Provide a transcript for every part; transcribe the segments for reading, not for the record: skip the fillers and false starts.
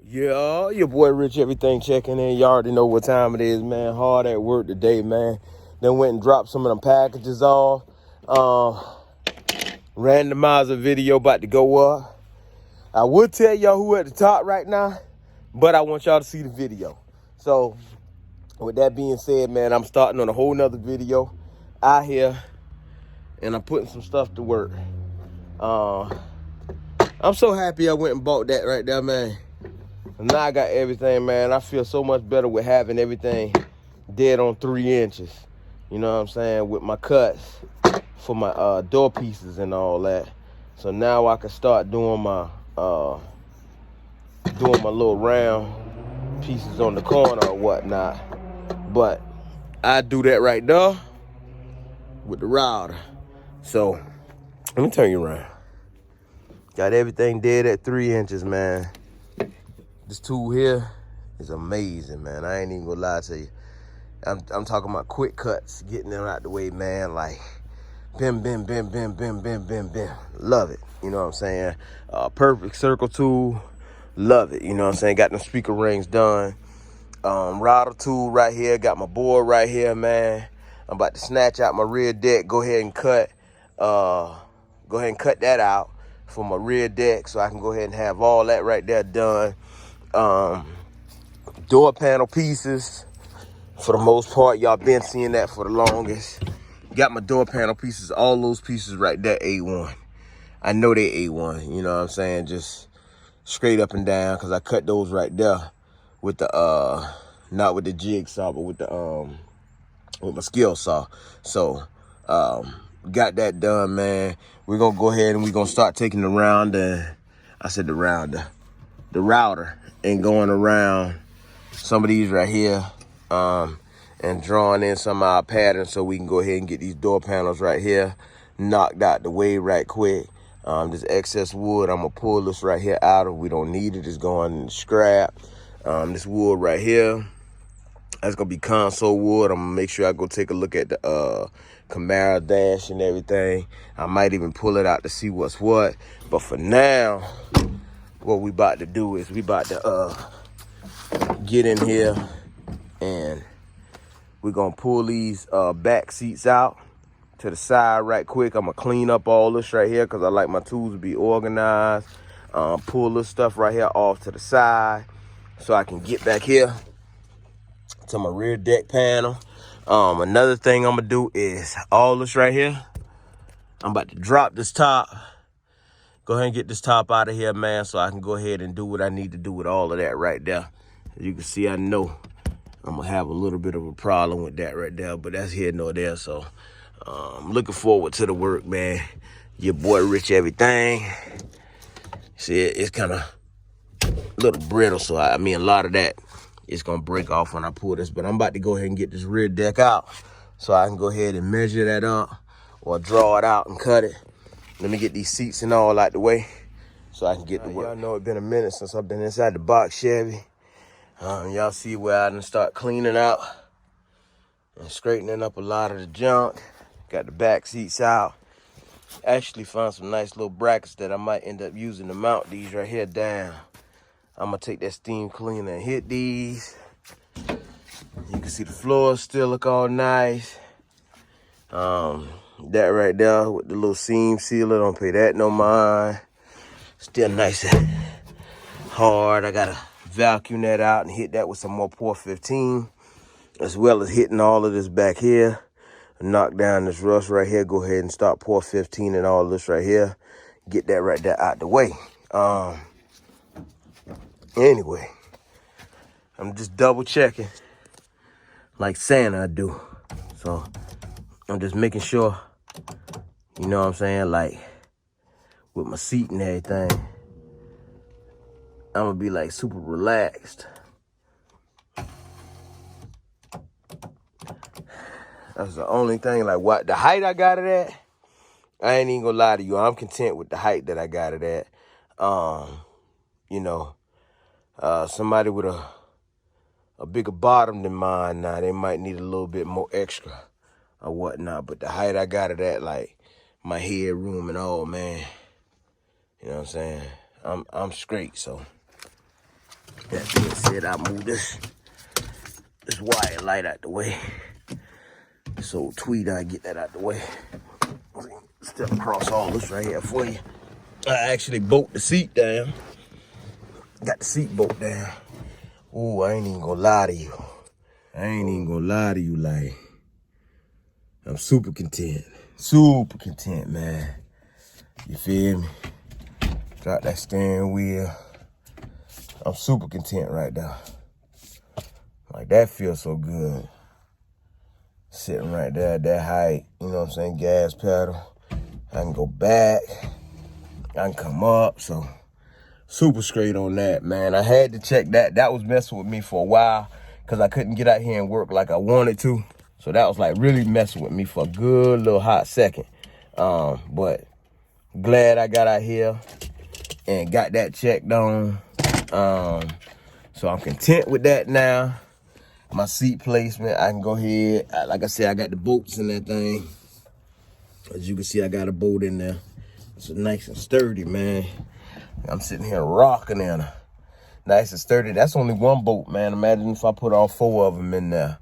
Yeah, your boy Rich, everything checking in. You already know what time it is, man. Hard at work today, man. Then went and dropped some of them packages off. Randomizer video about to go up. I would tell y'all who at the top right now, but I want y'all to see the video. So, with that being said, man, I'm starting on a whole nother video out here, and I'm putting some stuff to work. I'm so happy I went and bought that right there, man. Now I got everything, man. I feel so much better with having everything dead on 3 inches. You know what I'm saying? With my cuts for my door pieces and all that. So now I can start doing my little round pieces on the corner or whatnot. But I do that right there with the router. So let me turn you around. Got everything dead at 3 inches, man. This tool here is amazing, man. I ain't even gonna lie to you. I'm talking about quick cuts, getting them out the way, man. Like, bim, bim, bim, bim, bim, bim, bim, bim. Love it. You know what I'm saying? Perfect circle tool. Love it. You know what I'm saying? Got them speaker rings done. Router tool right here. Got my board right here, man. I'm about to snatch out my rear deck. Go ahead and cut that out for my rear deck so I can go ahead and have all that right there done. Door panel pieces, for the most part, y'all been seeing that for the longest. Got my door panel pieces, all those pieces right there, A1. I know they A1, you know what I'm saying? Just straight up and down, because I cut those right there with the, not with the jigsaw, but with the, with my skill saw. So, got that done, man. We're going to go ahead and we're going to start taking the router, and going around some of these right here, and drawing in some of our patterns so we can go ahead and get these door panels right here knocked out the way right quick. This excess wood, I'm gonna pull this right here out. If we don't need it, it's going in the scrap. This wood right here, that's gonna be console wood. I'm gonna make sure I go take a look at the Camaro dash and everything. I might even pull it out to see what's what. But for now, what we about to do is we about to get in here and we're gonna pull these back seats out to the side right quick. I'm gonna clean up all this right here because I like my tools to be organized. Pull this stuff right here off to the side so I can get back here to my rear deck panel. Another thing I'm gonna do is all this right here. I'm about to drop this top. Go ahead and get this top out of here, man, so I can go ahead and do what I need to do with all of that right there. As you can see, I know I'm gonna have a little bit of a problem with that right there, but that's here nor there. So I'm looking forward to the work, man. Your boy Rich everything. See, it's kind of a little brittle, so I mean a lot of that is gonna break off when I pull this. But I'm about to go ahead and get this rear deck out so I can go ahead and measure that up or draw it out and cut it. Let me get these seats and all out the way so I can get to work. Y'all know it's been a minute since I've been inside the box Chevy. Y'all see where I done start cleaning out and straightening up a lot of the junk. Got the back seats out. Actually found some nice little brackets that I might end up using to mount these right here down. I'm gonna take that steam cleaner and hit these. You can see the floors still look all nice. That right there with the little seam sealer, don't pay that no mind. Still nice and hard. I gotta vacuum that out and hit that with some more Pour 15, as well as hitting all of this back here. Knock down this rust right here. Go ahead and start Pour 15 and all of this right here. Get that right there out the way. Anyway, I'm just double checking like Santa I do. So I'm just making sure, you know what I'm saying, like with my seat and everything, I'm gonna be like super relaxed. That's the only thing. Like, what the height I got it at, I ain't even gonna lie to you, I'm content with the height that I got it at. You know, somebody with a bigger bottom than mine now, they might need a little bit more extra or whatnot. But the height I got it at, like my headroom and all, man, you know what I'm saying, I'm straight. So That being said, I move this wire light out the way. So tweet, I get that out the way. Step across all this right here for you. I actually bolt the seat down. Got the seat bolt down. Oh, I ain't even gonna lie to you. Like, I'm super content. Super content, man. You feel me? Drop that steering wheel. I'm super content right now. Like, that feels so good. Sitting right there at that height, you know what I'm saying? Gas pedal. I can go back. I can come up, so super straight on that, man. I had to check that. That was messing with me for a while because I couldn't get out here and work like I wanted to. So that was like really messing with me for a good little hot second. But glad I got out here and got that checked on. So I'm content with that now. My seat placement, I can go ahead. Like I said, I got the bolts in that thing. As you can see, I got a bolt in there. It's nice and sturdy, man. I'm sitting here rocking in her. Nice and sturdy. That's only one bolt, man. Imagine if I put all 4 of them in there.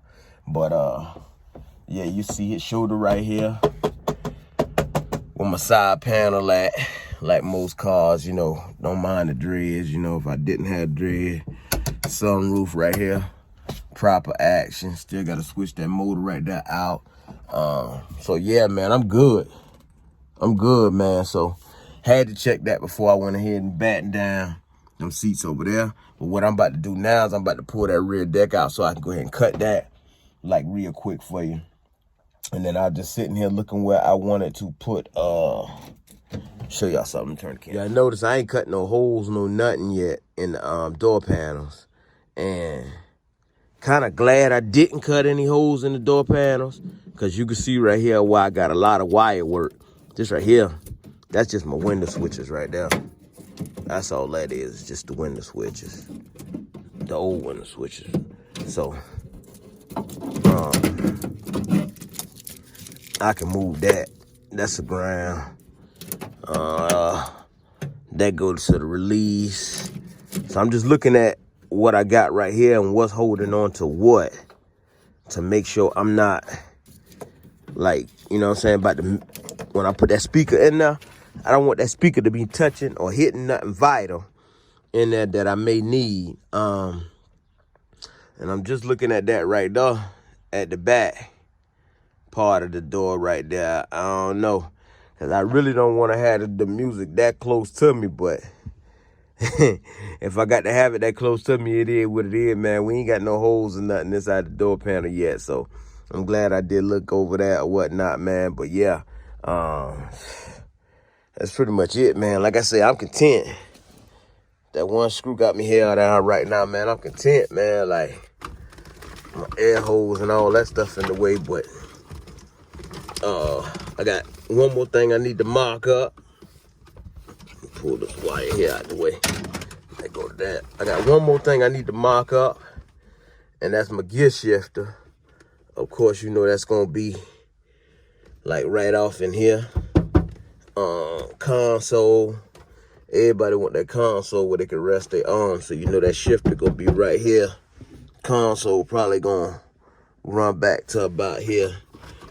But, yeah, you see it shoulder right here. Where my side panel at. Like most cars, you know, don't mind the dreads. You know, if I didn't have dread. Sunroof right here. Proper action. Still got to switch that motor right there out. So, yeah, man, I'm good. I'm good, man. So, had to check that before I went ahead and battened down them seats over there. But what I'm about to do now is I'm about to pull that rear deck out so I can go ahead and cut that, like, real quick for you. And then I'll just sitting here looking where I wanted to put, show y'all something, turn the camera. Yeah, I noticed I ain't cut no holes, no nothing yet in the door panels. And kind of glad I didn't cut any holes in the door panels, because you can see right here where I got a lot of wire work. This right here, that's just my window switches right there. That's all that is, just the window switches. The old window switches. So, I can move that. That's the ground. That goes to the release. So I'm just looking at what I got right here and what's holding on to what, to make sure I'm not, like, you know what I'm saying, when I put that speaker in there, I don't want that speaker to be touching or hitting nothing vital in there that I may need. And I'm just looking at that right there at the back part of the door right there. I don't know, because I really don't want to have the music that close to me, but if I got to have it that close to me, it is what it is, man. We ain't got no holes or nothing inside the door panel yet, so I'm glad I did look over that or whatnot, man. But yeah, that's pretty much it, man. Like I say, I'm content. That one screw got me held down right now, man. I'm content, man. Like, my air holes and all that stuff in the way, but I got one more thing I need to mark up. Pull this wire here out the way. Let go to that. I got one more thing I need to mark up, and that's my gear shifter. Of course, you know that's gonna be like right off in here. Console. Everybody want that console where they can rest their arms, so you know that shifter gonna be right here. Console probably gonna run back to about here.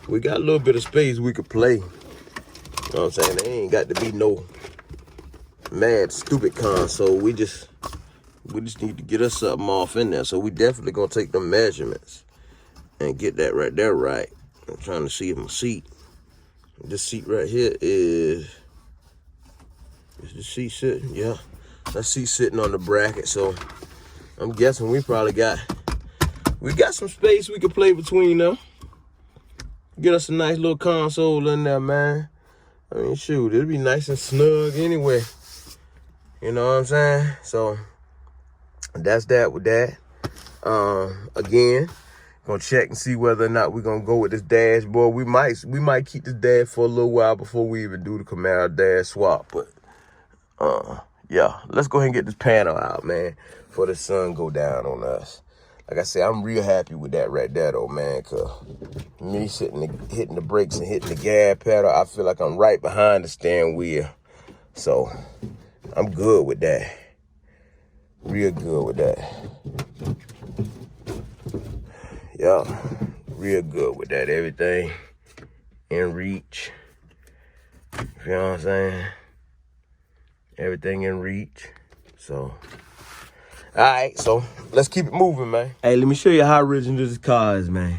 We got a little bit of space we could play. You know what I'm saying? They ain't got to be no mad stupid console. We just need to get us something off in there. So we definitely gonna take the measurements and get that right there right. I'm trying to see if my seat. This seat right here is the seat sitting? Yeah. That seat sitting on the bracket, so I'm guessing we got some space we can play between them. Get us a nice little console in there, man. I mean, shoot, it'll be nice and snug anyway. You know what I'm saying? So that's that with that. Again, gonna check and see whether or not we're gonna go with this dashboard. We might keep this dash for a little while before we even do the Camaro dash swap. But yeah, let's go ahead and get this panel out, man, before the sun go down on us. Like I said, I'm real happy with that right there, though, man, because me hitting the brakes and hitting the gas pedal, I feel like I'm right behind the steering wheel. So I'm good with that. Real good with that. Yeah, real good with that. Everything in reach. You know what I'm saying? Everything in reach. So, all right, so let's keep it moving, man. Hey, let me show you how original this car is, man.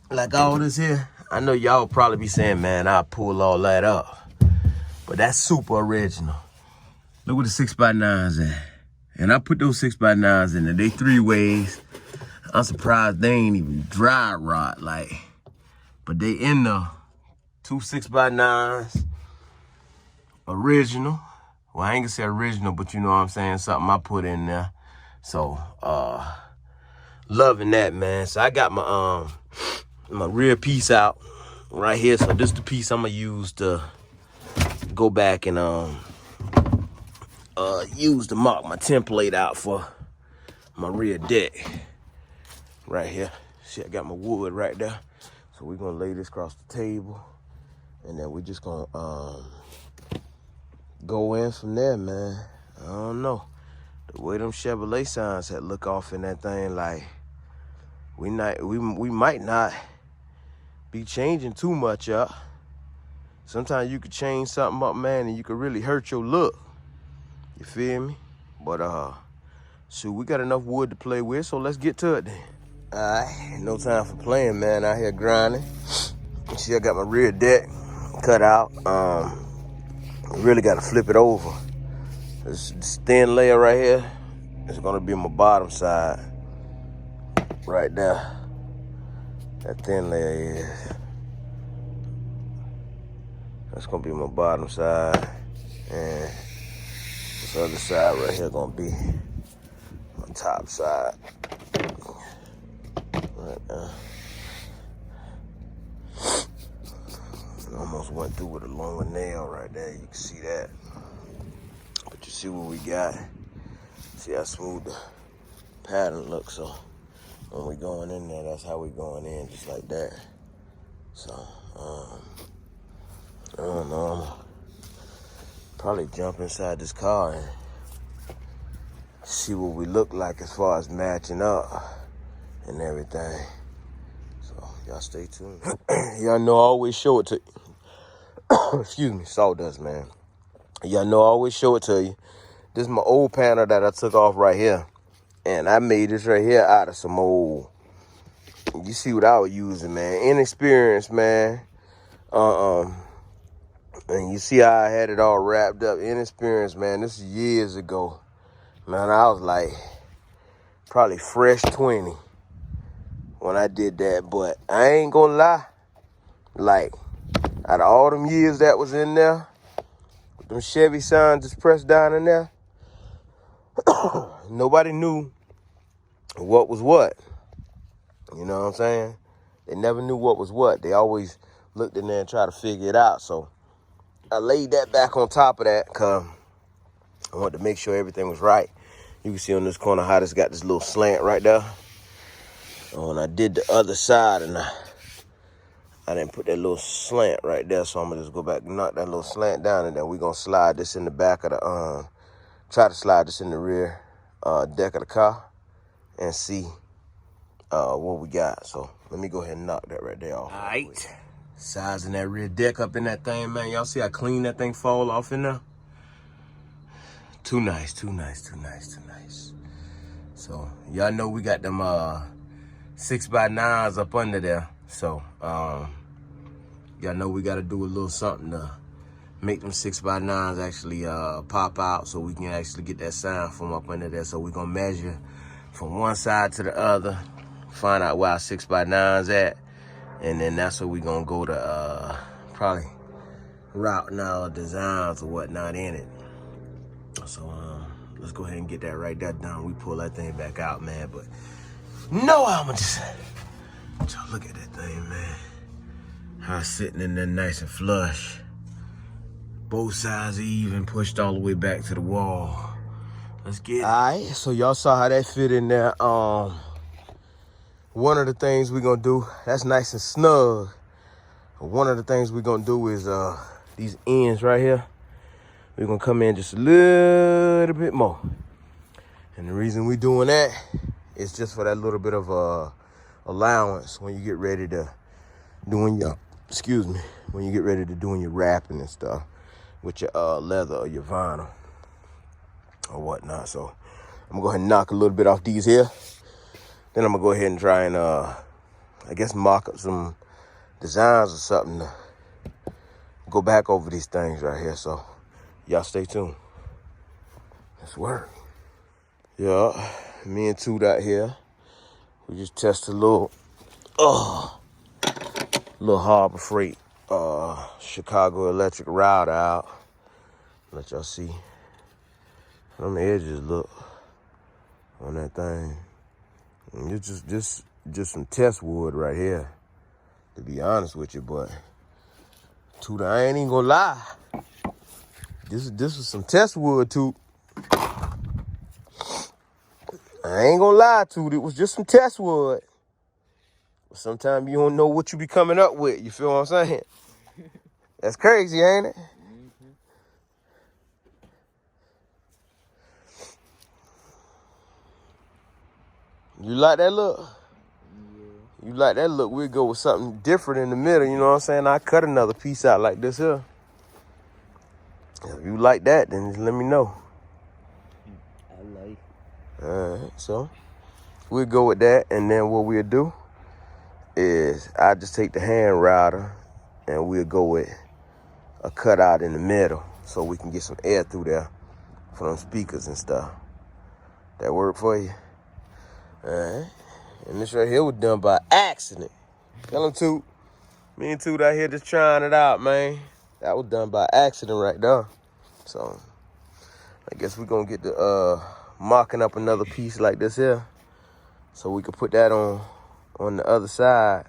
Like all this here, I know y'all probably be saying, man, I'll pull all that up. But that's super original. Look where the 6x9s at. And I put those 6x9s in there. They 3 ways. I'm surprised they ain't even dry rot, like. But they in the 2 6x9s. Original. Well, I ain't gonna say original, but you know what I'm saying? Something I put in there. So, loving that, man. So I got my my rear piece out right here. So this is the piece I'm gonna use to go back and use to mark my template out for my rear deck right here. See, I got my wood right there. So we're gonna lay this across the table, and then we're just gonna go in from there, man. I don't know. The way them Chevrolet signs had look off in that thing, like we might not be changing too much up. Sometimes you could change something up, man, and you could really hurt your look. You feel me? But shoot, we got enough wood to play with, so let's get to it then. Alright, no time for playing, man. Out here grinding. See, I got my rear deck cut out. Really got to flip it over. This thin layer right here is gonna be my bottom side. Right there. That thin layer is. That's gonna be my bottom side. And this other side right here gonna be my top side. Right there. Almost went through with a longer nail right there. You can see that. But you see what we got. See how smooth the pattern looks. So when we going in there, that's how we going in, just like that. So I don't know. I'm gonna probably jump inside this car and see what we look like as far as matching up and everything. So y'all stay tuned. Y'all know I always show it to you. Excuse me, sawdust, man. Y'all know I always show it to you. This is my old panel that I took off right here. And I made this right here out of some old, you see what I was using, man. Inexperienced, man. And you see how I had it all wrapped up. Inexperienced, man. This is years ago. Man, I was like probably fresh 20 when I did that. But I ain't gonna lie. Like, out of all them years that was in there, with them Chevy signs just pressed down in there, nobody knew what was what. You know what I'm saying? They never knew what was what. They always looked in there and tried to figure it out. So I laid that back on top of that because I wanted to make sure everything was right. You can see on this corner how this got this little slant right there. And when I did the other side, and I didn't put that little slant right there, so I'm gonna just go back and knock that little slant down, and then we're gonna slide this in the back of the try to slide this in the rear deck of the car and see what we got. So let me go ahead and knock that right there off. All right, sizing that rear deck up in that thing, man. Y'all see how clean that thing fall off in there? Too nice, too nice, too nice, too nice. So y'all know we got them 6x9s up under there. So y'all know we gotta do a little something to make them 6x9s actually pop out, so we can actually get that sound from up under there. So we're gonna measure from one side to the other, find out where our 6x9's at, and then that's where we're gonna go to probably routing our designs or whatnot in it. So let's go ahead and get that right there done. We pull that thing back out, man. But no, I'ma just look at that thing, man. How it's sitting in there nice and flush. Both sides even, pushed all the way back to the wall. Let's get it. All right, so y'all saw how that fit in there. One of the things we're gonna do, that's nice and snug. One of the things we're gonna do is these ends right here. we're gonna come in just a little bit more. And the reason we're doing that is just for that little bit of allowance when you get ready to doing your, when you get ready to doing your wrapping and stuff with your leather or your vinyl or whatnot. So I'm gonna go ahead and knock a little bit off these here. Then I'm gonna go ahead and try and I guess mock up some designs or something to go back over these things right here. So y'all stay tuned. Let's work. Yeah, me and Toot out here. We just test a little Harbor Freight Chicago electric router out. Let y'all see how them edges look on that thing. And it's just some test wood right here, to be honest with you. But Toot, I ain't even gonna lie. This was some test wood, Toot. I ain't gonna lie, Toot. It was just some test wood. But sometimes you don't know what you be coming up with. You feel what I'm saying? That's crazy, ain't it? You like that look? Yeah. You like that look? We'll go with something different in the middle, you know what I'm saying? I cut another piece out like this here. If you like that, then just let me know. I like it. All right, so we'll go with that, and then what we'll do is I just take the hand router and we'll go with a cutout in the middle so we can get some air through there for them speakers and stuff. That work for you? All right. And this right here was done by accident. Tell them Toot. Me and Toot out here just trying it out, man. That was done by accident right there. So I guess we're gonna get the mocking up another piece like this here, so we can put that on the other side.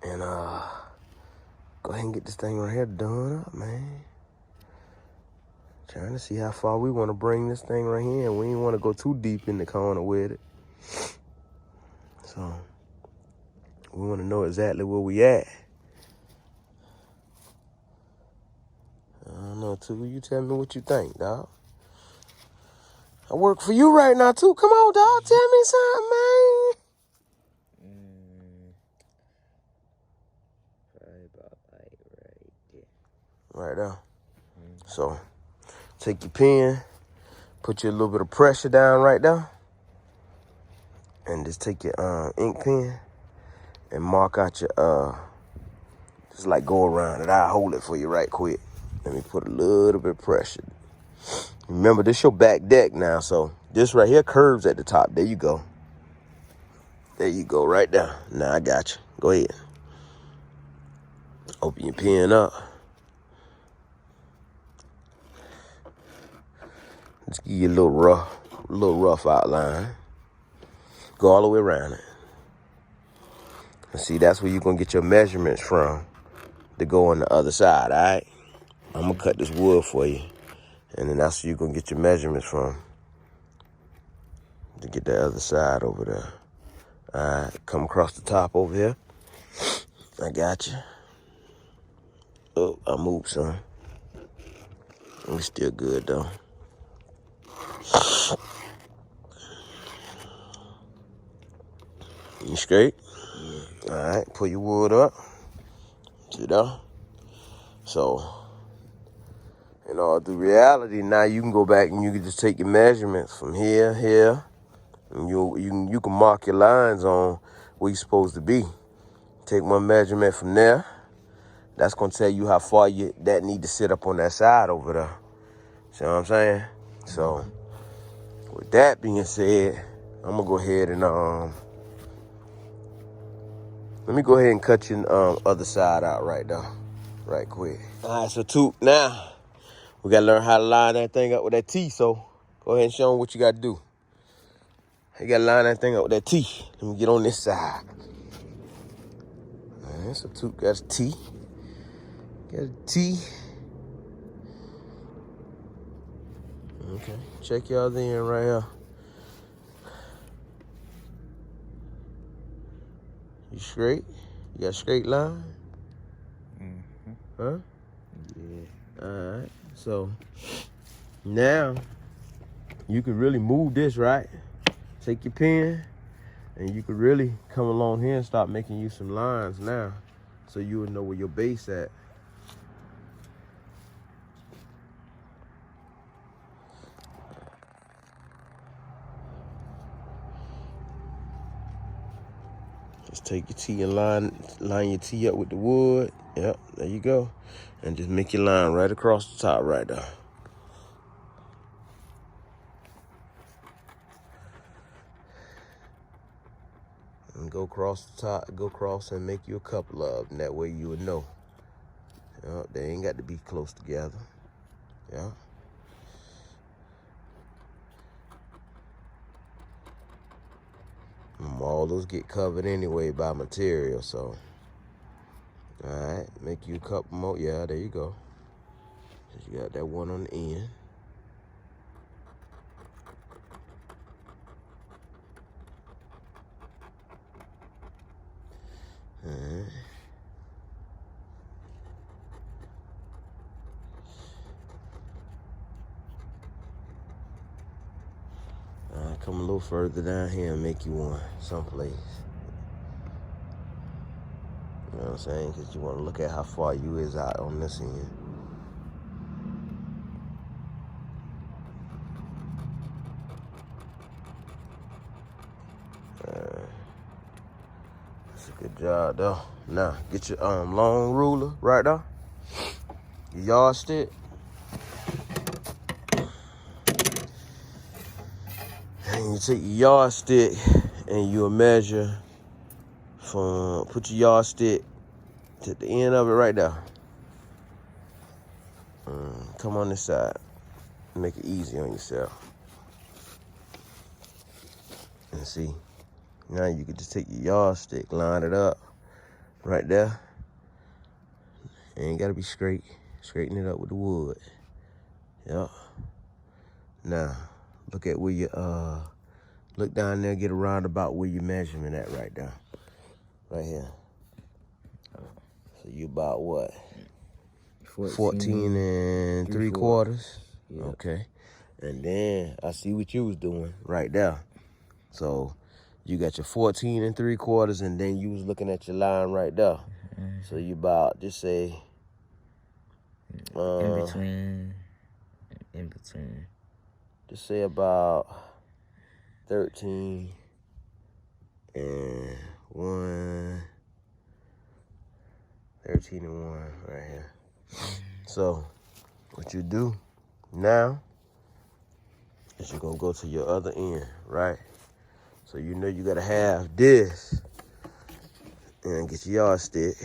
And go ahead and get this thing right here done up, man. Trying to see how far we want to bring this thing right here. We ain't want to go too deep in the corner with it. So we want to know exactly where we at. I don't know, too. You tell me what you think, dog. I work for you right now, too. Come on, dog. Tell me something, man. Probably about like right there. Right there. So take your pen, put your little bit of pressure down right there, and just take your ink pen and mark out your just like go around it. I'll hold it for you right quick. Let me put a little bit of pressure. Remember, this your back deck now, so this right here curves at the top. There you go. There you go, right there. Now I got you. Go ahead. Open your pen up. Just give you a little rough outline. Go all the way around it. And see, that's where you're gonna get your measurements from to go on the other side, all right? I'm gonna cut this wood for you. And then that's where you're gonna get your measurements from to get the other side over there. All right, come across the top over here. I got you. Oh, I moved some. We still good though. You straight? All right, pull your wood up. See there? So, the reality now, you can go back and you can just take your measurements from here, and you can mark your lines on where you're supposed to be. Take one measurement from there. That's gonna tell you how far that need to sit up on that side over there. See what I'm saying? So, with that being said, I'm gonna go ahead and let me go ahead and cut your other side out right now, right quick. All right, so Toot, now we gotta learn how to line that thing up with that T. So go ahead and show them what you gotta do. You gotta line that thing up with that T. Let me get on this side. All right, so Toot got a T. Got a T. Okay, check y'all in right here. You straight? You got a straight line? Mm-hmm. Huh? Yeah. Alright, so now you can really move this, right? Take your pen and you can really come along here and start making you some lines now so you will know where your base at. Just take your T and line your T up with the wood. Yep, there you go. And just make your line right across the top right there. And go across the top, go across and make you a couple of them. That way you would know. Yep, they ain't got to be close together. Yeah. All those get covered anyway by material, so. All right, make you a couple more. Yeah, there you go. You got that one on the end. All right. All right, come a little further down here and make you one someplace. You know what I'm saying? Because you want to look at how far you is out on this end. That's a good job, though. Now, get your long ruler right there. Your yardstick. And you take your yardstick and you'll measure from, put your yardstick to the end of it right there. Come on this side. Make it easy on yourself. And see, now you can just take your yardstick, line it up right there. Ain't gotta be straight. Straighten it up with the wood. Yep. Now, look at where you, look down there, get around about where your measurement at right there. Right here. So you about what? 14 and 3/4. Yep. Okay. And then I see what you was doing right there. So you got your 14 and 3/4, and then you was looking at your line right there. So you about, just say, in between. Just say about 13 and 1. 13 and 1 right here. So what you do now is you're gonna go to your other end, right? So you know you gotta have this and get your yardstick.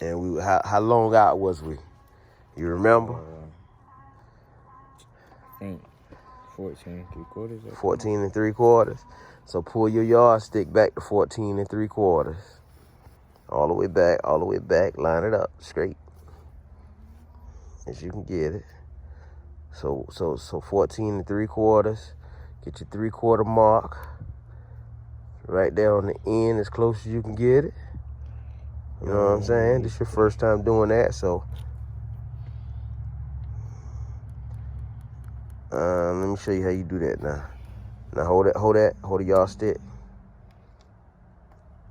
And how long out was we? You remember? I think 14 and 3/4. 14 and 3/4. So pull your yardstick back to 14 and 3/4. All the way back, line it up straight as you can get it. So 14 and 3/4. Get your 3/4 mark right there on the end as close as you can get it. You know what I'm saying? This is your first time doing that, so let me show you how you do that now. Now hold the yardstick.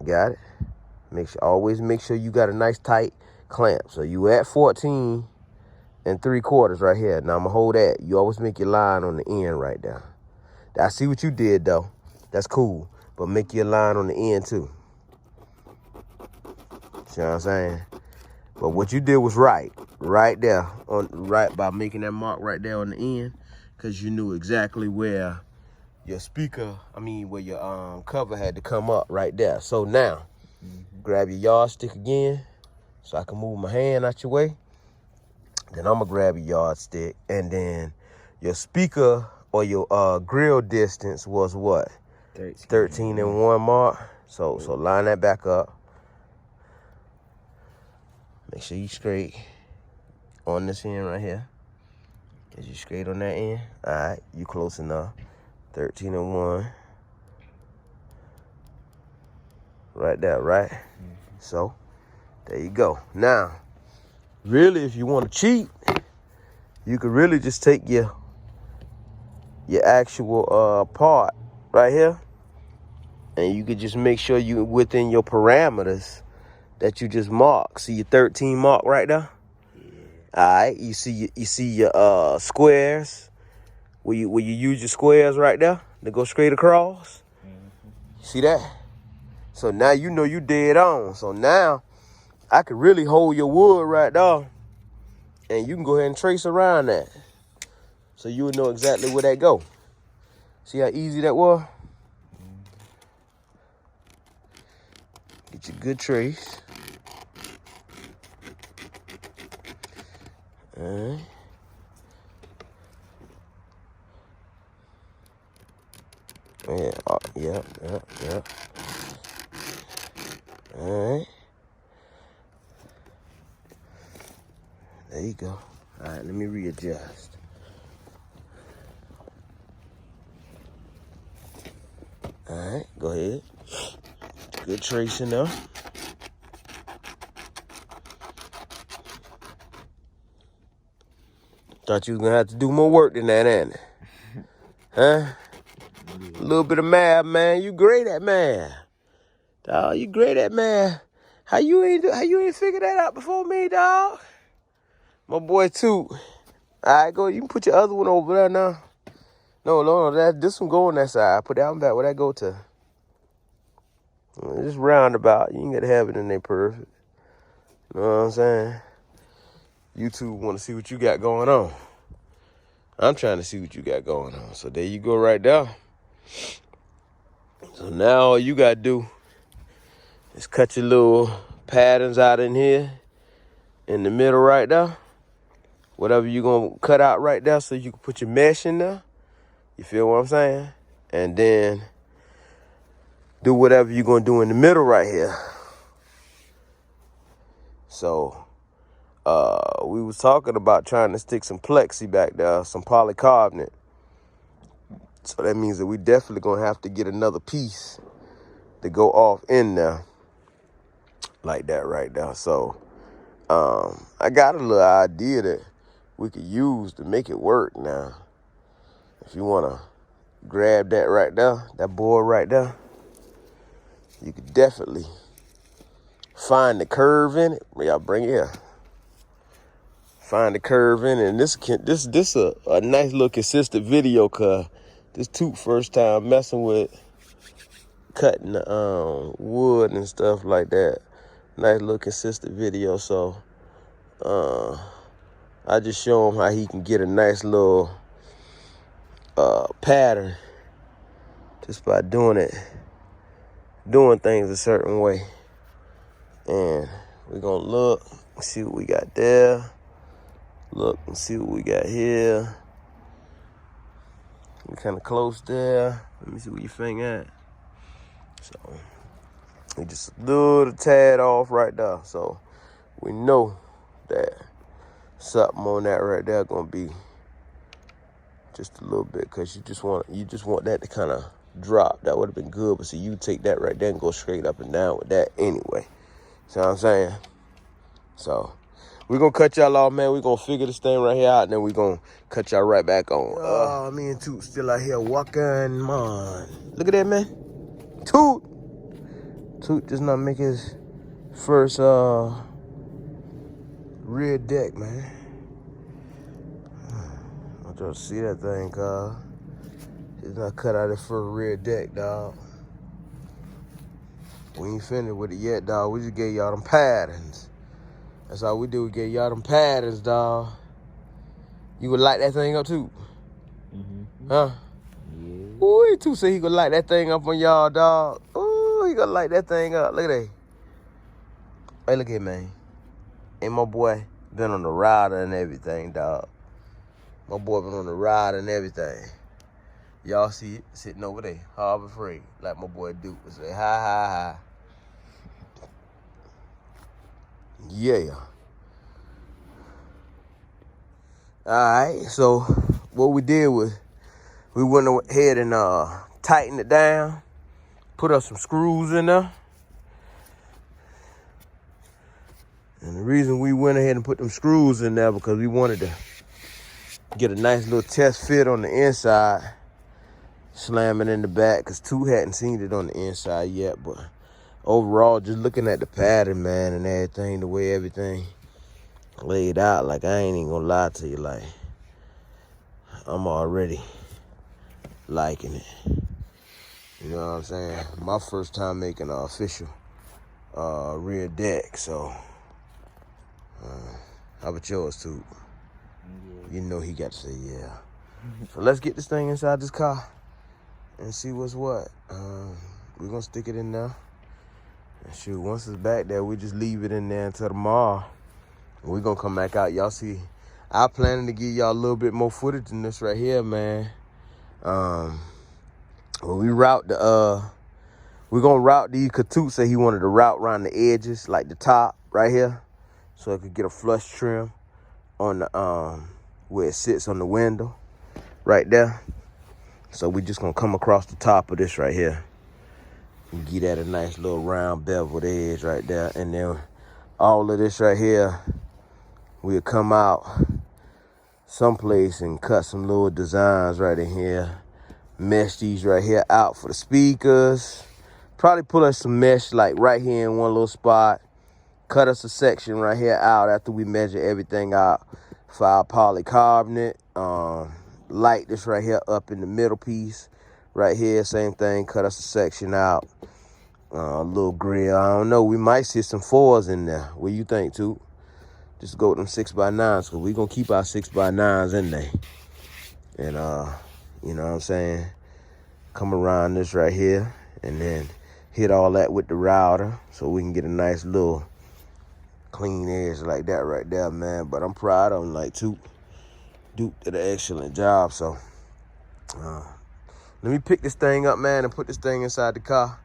Got it? Always make sure you got a nice tight clamp. So you at 14 and 3/4 right here. Now I'm gonna hold that. You always make your line on the end right there. I see what you did though. That's cool. But make your line on the end too. See what I'm saying? But what you did was right there, by making that mark right there on the end, because you knew exactly where your where your cover had to come up right there. So now, grab your yardstick again, so I can move my hand out your way. Then I'm gonna grab your yardstick, and then your speaker or your grill distance was what? 13 and 1 mark. So line that back up. Make sure you straight on this end right here. Is you straight on that end? All right, you close enough. 13 and 1. Right there, right? So, there you go. Now, really, if you want to cheat, you could really just take your actual part right here, and you could just make sure you within your parameters that you just mark. See your 13 mark right there? All right, you see your squares where you use your squares right there to go straight across. See that? So now you know you dead on. So now I could really hold your wood right there, and you can go ahead and trace around that, so you would know exactly where that go. See how easy that was? Get your good trace. All right. Yeah, yeah. All right. There you go. All right, let me readjust. All right, go ahead. Good tracing though. Thought you was gonna have to do more work than that, ain't it? Huh? A little bit of math, man. You great at math. Dog, you great at math. How you ain't figured that out before me, dog? My boy Toot. All right, go. You can put your other one over there now. No. This one go on that side. Put that one back. Where that go to? Just roundabout. You ain't got to have it in there perfect. You know what I'm saying? You two want to see what you got going on. I'm trying to see what you got going on. So there you go right there. So now all you got to do is cut your little patterns out in here. In the middle right there. Whatever you're going to cut out right there so you can put your mesh in there. You feel what I'm saying? And then do whatever you're going to do in the middle right here. So we was talking about trying to stick some plexi back there, some polycarbonate. So that means that we definitely going to have to get another piece to go off in there like that right there. So I got a little idea that we could use to make it work now. If you want to grab that right there, that board right there, you could definitely find the curve in it. Y'all bring it here. Find the curve in it. And this a nice little consistent video, cause this Toot first time messing with cutting the wood and stuff like that. Nice little consistent video. So I just show him how he can get a nice little pattern just by doing things a certain way. And we're gonna look, see what we got there. Look and see what we got here. We're kind of close there. Let me see where your finger at. So we just a little tad off right there. So we know that something on that right there gonna be just a little bit, because you just want that to kind of drop. That would have been good, but see, you take that right there and go straight up and down with that anyway. See what I'm saying? So we're going to cut y'all off, man. We're going to figure this thing right here out, and then we're going to cut y'all right back on. Me and Toot still out here walking, man. Look at that, man. Toot does not make his first rear deck, man. I want y'all to see that thing, cuz. He's not cut out his first rear deck, dog. We ain't finished with it yet, dog. We just gave y'all them patterns. That's all we do. We gave y'all them patterns, dog. You would light that thing up too? Mm-hmm. Huh? Yeah. Ooh, he too said he gonna light that thing up on y'all, dog. Ooh, he gonna light that thing up. Look at that. Hey, look at man. And my boy been on the rider and everything, dog. My boy been on the rider and everything. Y'all see it sitting over there, Harbor Freight, like my boy Duke would say, hi. Yeah. All right, so what we did was we went ahead and tightened it down, put up some screws in there. And the reason we went ahead and put them screws in there because we wanted to get a nice little test fit on the inside. Slam it in the back because Toot hadn't seen it on the inside yet. But overall, just looking at the pattern, man, and everything, the way everything laid out, like, I ain't even gonna lie to you, like, I'm already liking it. You know what I'm saying? My first time making an official rear deck, so how about yours, Toot? Yeah. You know he got to say yeah. So let's get this thing inside this car and see what's what. We're gonna stick it in there. And shoot, once it's back there, we just leave it in there until tomorrow. And we're gonna come back out. Y'all see, I'm planning to give y'all a little bit more footage than this right here, man. When we route the, we're gonna route these, cause Toot said he wanted to route around the edges, like the top right here, so it could get a flush trim on the, where it sits on the window, right there. So we just gonna come across the top of this right here and get that a nice little round beveled edge right there. And then all of this right here, we'll come out someplace and cut some little designs right in here. Mesh these right here out for the speakers. Probably pull us some mesh like right here in one little spot. Cut us a section right here out after we measure everything out for our polycarbonate. Light this right here up in the middle piece. Right here, same thing, cut us a section out. A little grill, I don't know, we might see some 4s in there. What do you think, Toot? Just go with them 6x9s, because we're going to keep our 6x9s in there. And, you know what I'm saying? Come around this right here, and then hit all that with the router, so we can get a nice little clean edge like that right there, man. But I'm proud of them, like Toot. Duke did an excellent job, so let me pick this thing up, man, and put this thing inside the car,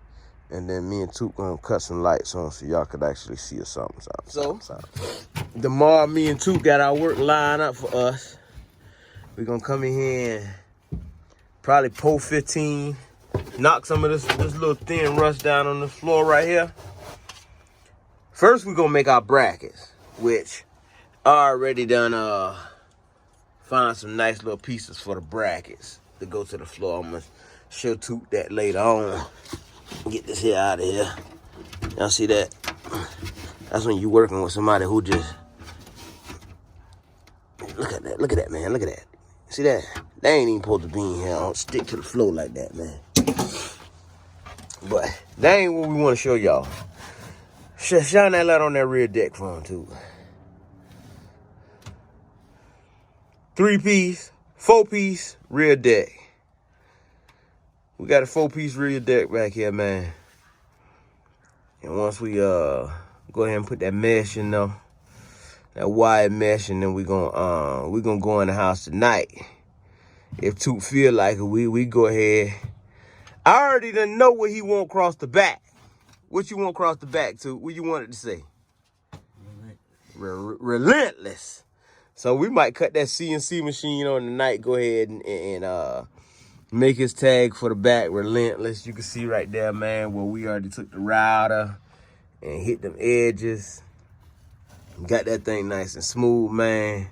and then me and Toot gonna cut some lights on so y'all could actually see or something. So tomorrow, me and Toot got our work lined up for us. We're gonna come in here and probably pull 15, knock some of this little thin rust down on the floor right here. First, we're gonna make our brackets, which I already done find some nice little pieces for the brackets to go to the floor. I'm gonna show Toot that later on. Get this here out of here. Y'all see that? That's when you working with somebody who just, look at that, man, look at that. See that? They ain't even supposed to be in here. Don't stick to the floor like that, man. But that ain't what we want to show y'all. Shine that light on that rear deck for him, Toot. 3-piece, 4-piece rear deck. We got a 4-piece rear deck back here, man. And once we go ahead and put that mesh in there, that wide mesh, and then we gonna go in the house tonight. If Toot feel like it, we go ahead. I already done know what he want across the back. What you want across the back, Toot? What you want it to say? Relentless. So we might cut that CNC machine on tonight. Go ahead and make his tag for the back, relentless. You can see right there, man, where we already took the router and hit them edges. Got that thing nice and smooth, man.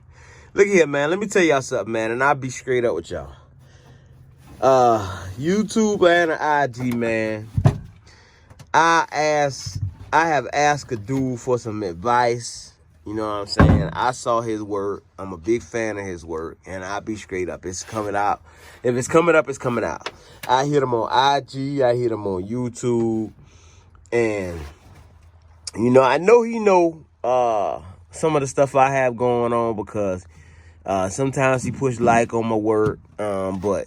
Look here, man. Let me tell y'all something, man, and I'll be straight up with y'all. YouTube and IG, man. I have asked a dude for some advice. You know what I'm saying? I saw his work. I'm a big fan of his work. And I'll be straight up. It's coming out. If it's coming up, it's coming out. I hit him on IG. I hit him on YouTube. And, you know, I know he know some of the stuff I have going on because sometimes he push like on my work. But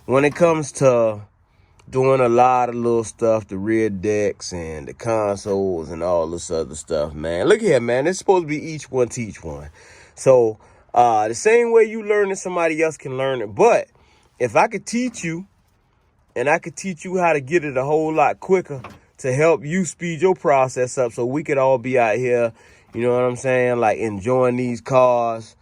when it comes to doing a lot of little stuff, the rear decks and the consoles and all this other stuff, man. Look here, man. It's supposed to be each one teach one. So the same way you learn it, somebody else can learn it. But if I could teach you, and I could teach you how to get it a whole lot quicker to help you speed your process up so we could all be out here, you know what I'm saying, like enjoying these cars,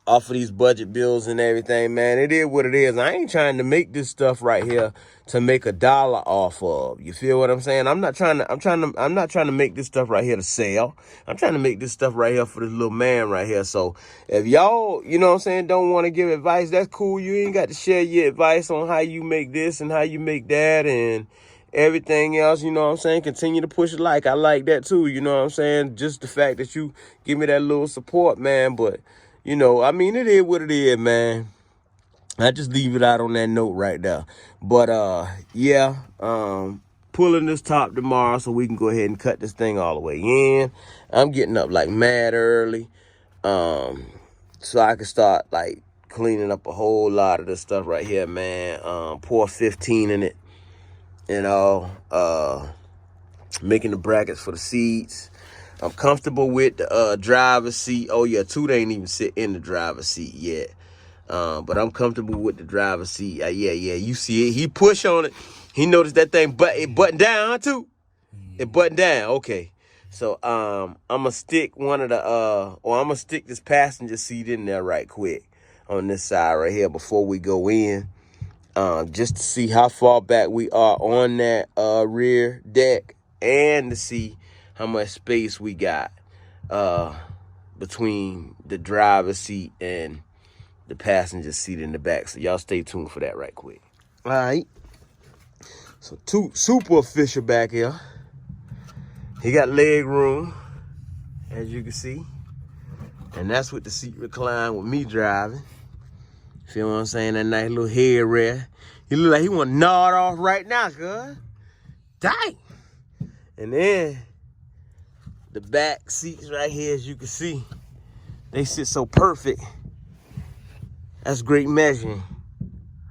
off of these budget bills and everything, man. It is what it is. I ain't trying to make this stuff right here to make $1 off of. You feel what I'm saying? I'm not trying to make this stuff right here to sell. I'm trying to make this stuff right here for this little man right here. So if y'all, you know what I'm saying, don't want to give advice, that's cool. You ain't got to share your advice on how you make this and how you make that and everything else, you know what I'm saying? Continue to push it. I like that too, you know what I'm saying? Just the fact that you give me that little support, man. But, you know, I mean, it is what it is, man. I just leave it out on that note right there. But, yeah, pulling this top tomorrow so we can go ahead and cut this thing all the way in. I'm getting up like mad early, so I can start like cleaning up a whole lot of this stuff right here, man. Pour 15 in it. You know, making the brackets for the seats. I'm comfortable with the driver's seat. Oh, yeah, Toot ain't even sit in the driver's seat yet. But I'm comfortable with the driver's seat. Yeah, you see it. He push on it. He noticed that thing, it buttoned down, huh, too? It buttoned down, okay. So, I'm going to stick I'm going to stick this passenger seat in there right quick on this side right here before we go in. Just to see how far back we are on that rear deck and to see how much space we got between the driver's seat and the passenger seat in the back. So y'all stay tuned for that right quick. All right. So Toot super official back here. He got leg room, as you can see. And that's with the seat recline with me driving. Feel what I'm saying? That nice little head rest. He look like he want to nod off right now, cuz. Dang. And then the back seats right here, as you can see, they sit so perfect. That's great measuring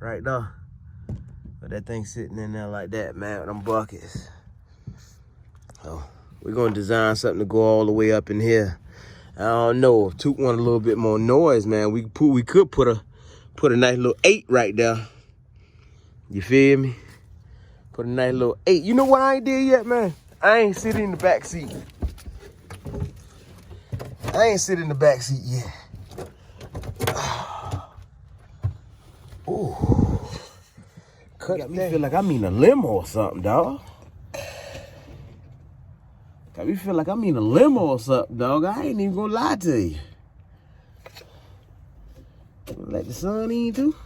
right there. But that thing sitting in there like that, man, with them buckets. So we're going to design something to go all the way up in here. I don't know. If Toot want a little bit more noise, man, we could put a nice little 8 right there. You feel me? Put a nice little 8. You know what I ain't did yet, man? I ain't sitting in the back seat. I ain't sitting in the back seat yet. Ooh. Got me feel like I'm in a limo or something, dog. Got me feel like I'm in a limo or something, dog. I ain't even gonna lie to you. Let the sun in too?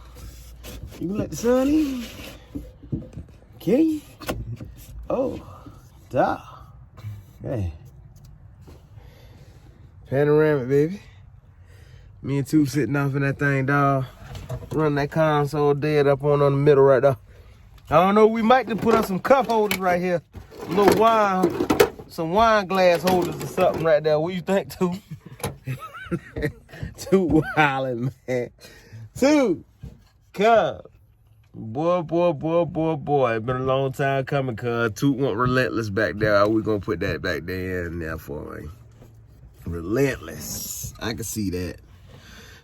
You can let the sun in? Can you? Oh, dog. Hey. Panoramic, baby. Me and Toot sitting off in that thing, dog. Running that console dead up on the middle right there. I don't know, we might just put up some cup holders right here. A little wine, some wine glass holders or something right there. What you think, Toot? Toot wildin', man. Toot, come. Boy. It's been a long time coming, cuz. Toot want relentless back there. We gonna put that back there in there for me. Relentless. I can see that.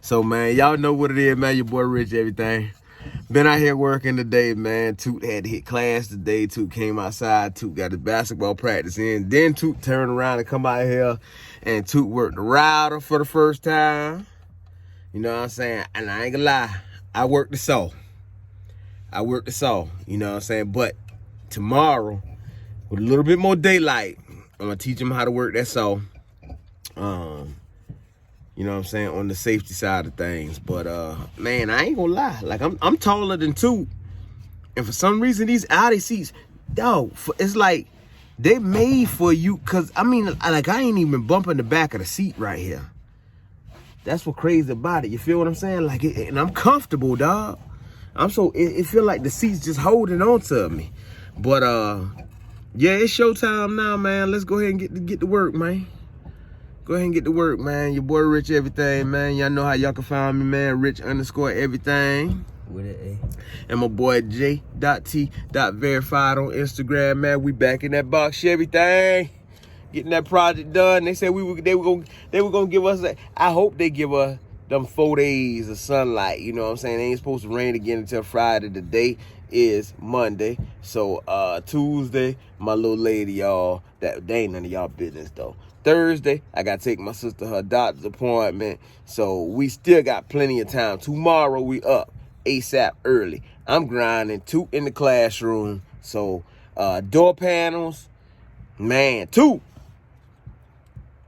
So, man, y'all know what it is, man. Your boy Rich, everything. Been out here working today, man. Toot had to hit class today. Toot came outside. Toot got his basketball practice in. Then Toot turned around and come out here and Toot worked the router for the first time. You know what I'm saying? And I ain't gonna lie, I worked the saw. You know what I'm saying? But tomorrow, with a little bit more daylight, I'm gonna teach him how to work that saw. You know what I'm saying, on the safety side of things. But man, I ain't gonna lie. Like I'm taller than Toot. And for some reason, these Audi seats, dog, it's like they made for you. Cause I mean, like I ain't even bumping the back of the seat right here. That's what crazy about it. You feel what I'm saying? Like, and I'm comfortable, dog. It feel like the seat's just holding on to me. But yeah, it's showtime now, man. Let's go ahead and get to work, man. Go ahead and get to work, man. Your boy Rich everything, man. Y'all know how y'all can find me, man. Rich_everything. With an A. And my boy J.T.verified on Instagram, man. We back in that box Chevy thing. Getting that project done. They said they were gonna give us I hope they give us them 4 days of sunlight. You know what I'm saying? It ain't supposed to rain again until Friday. Today is Monday. So Tuesday, my little lady, y'all, that ain't none of y'all business though. Thursday, I got to take my sister her doctor's appointment. So we still got plenty of time. Tomorrow, we up ASAP early. I'm grinding, Toot in the classroom. So door panels, man, Toot.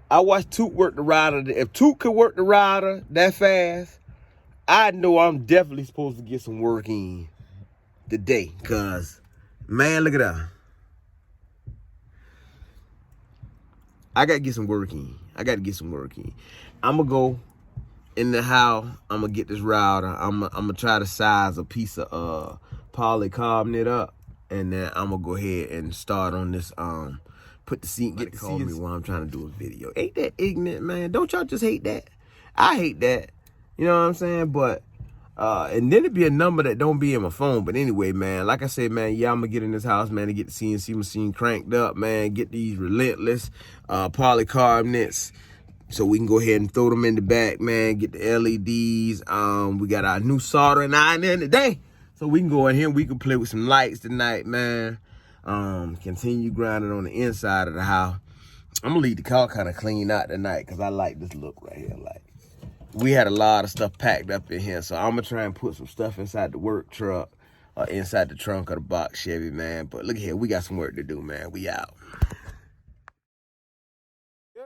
I watched Toot work the rider. If Toot could work the rider that fast, I know I'm definitely supposed to get some work in today. Cause, man, look at that. I gotta get some work in. I'm gonna go in the house. I'm gonna get this router. I'm gonna try to size a piece of polycarbonate up, and then I'm gonna go ahead and start on this. Put the seat. Get to call me while I'm trying to do a video. Ain't that ignorant, man? Don't y'all just hate that? I hate that. You know what I'm saying? But and then it'd be a number that don't be in my phone. But anyway, man, like I said, man, yeah, I'm gonna get in this house, man, to get the CNC machine cranked up, man, get these relentless polycarbonates so we can go ahead and throw them in the back, man, get the LEDs. We got our new soldering iron in today. So we can go in here, we can play with some lights tonight, man. Continue grinding on the inside of the house. I'm gonna leave the car kind of clean out tonight because I like this look right here. Like, we had a lot of stuff packed up in here, so I'm gonna try and put some stuff inside the work truck, inside the trunk of the box Chevy, man. But look here, we got some work to do, man. We out.